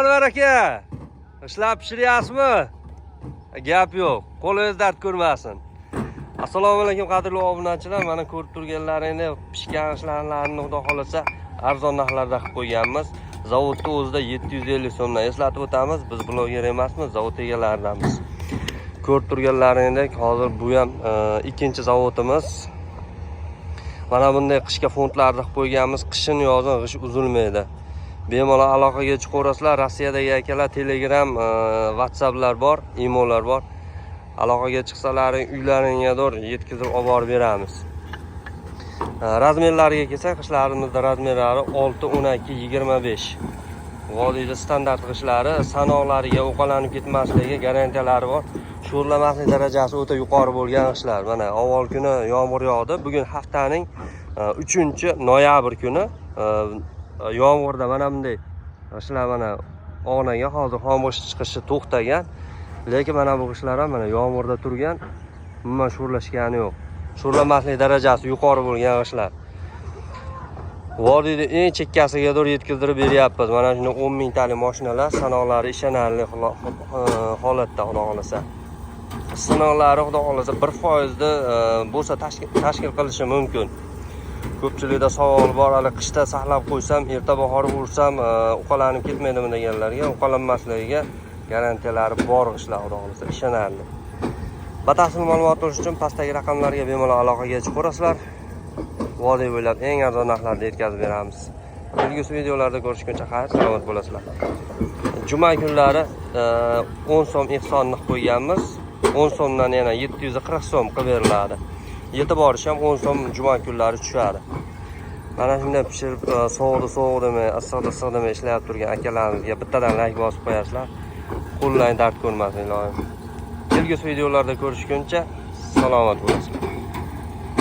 Anvar aka, ishlab pishiryapsizmi? Gap yo'q. Qo'lingiz dard ko'rmasin. Assalomu alaykum qadrli obunachilar. Mana ko'rib turganlaringni pishgan ishlarni xudo xolasa arzon narxlarda qilib qo'yganmiz. Zavodda o'zida 750 so'mdan eslatib o'tamiz. Biz bloger emasmiz, zavod egalaridanmiz. Ko'rib turganlaringdek hozir bu ham ikkinchi zavodimiz. Mana bunday qishga fontlarni qilib qo'yganmiz. Qishin yozin g'ish uzilmaydi. Bemalol aloqaga chiqaverasizlar. Rossiyadagi akalar Telegram, WhatsApplar bor, imolar bor. Aloqaga chiqsalaring uylaringga doğru yetkazib olib borib beramiz. Razmerlariga kelsak, qishlarimizda razmerlari 6, 12, 25. Vodiyda standart qishlari sanoqlariga o'qalanib ketmasligiga garantiyalari bor. Sho'rlamaslik darajasi o'ta yuqori bo'lgan qishlar. Mana avval kuni yomg'ir yog'di. Bugun haftaning 3-noyabr kuni yomg'irda mana bunday qishlar mana og'nagan, hozir xombosh chiqishi to'xtagan. Lekin mana bu qishlar ham mana yomg'irda turgan, umuman sho'rlashgani yo'q. Sho'rlamaslik darajasi yuqori bo'lgan qishlar. Vodiyda eng chekkasiga doğru yetkazdirib beryapmiz. Mana shunday 10 mingtalik mashinalar, sanoqlari ishonarli holatda xudo xolasa. Sanoqlari xudo xolasa 1% da bo'lsa tashkil qilishi mumkin. Ko'pchilikda savol bor, hali qishda saqlab qo'ysam, erta bahorda ursam, uqalanib ketmaydimi deganlarga, uqalanmasligiga garantiyalari bor qishlar xudo xolasa, ishonarli. Batafsil ma'lumot olish uchun pastdagi raqamlarga bemalol aloqaga chiqaverasizlar. Vodiy bo'ylab eng arzon narxlarda yetkazib beramiz. Kelgusi videolarda ko'rishguncha xayr, salomat bo'lasizlar. Juma kunlari 10 so'm ehsonni qilib qo'yganmiz. 10 so'mdan yana 740 so'm qilib beriladi. Yetib borish ham 10 so'm juma kunlari tushadi. Mana shunday pishirib sovuqda demay, issiqda demay ishlayib turgan akalarimizga bittadan like bosib qo'yasizlar. Qo'llaring dard ko'rmasin ilohim. Kelgusi videolarda ko'rishguncha salomat bo'lasizlar.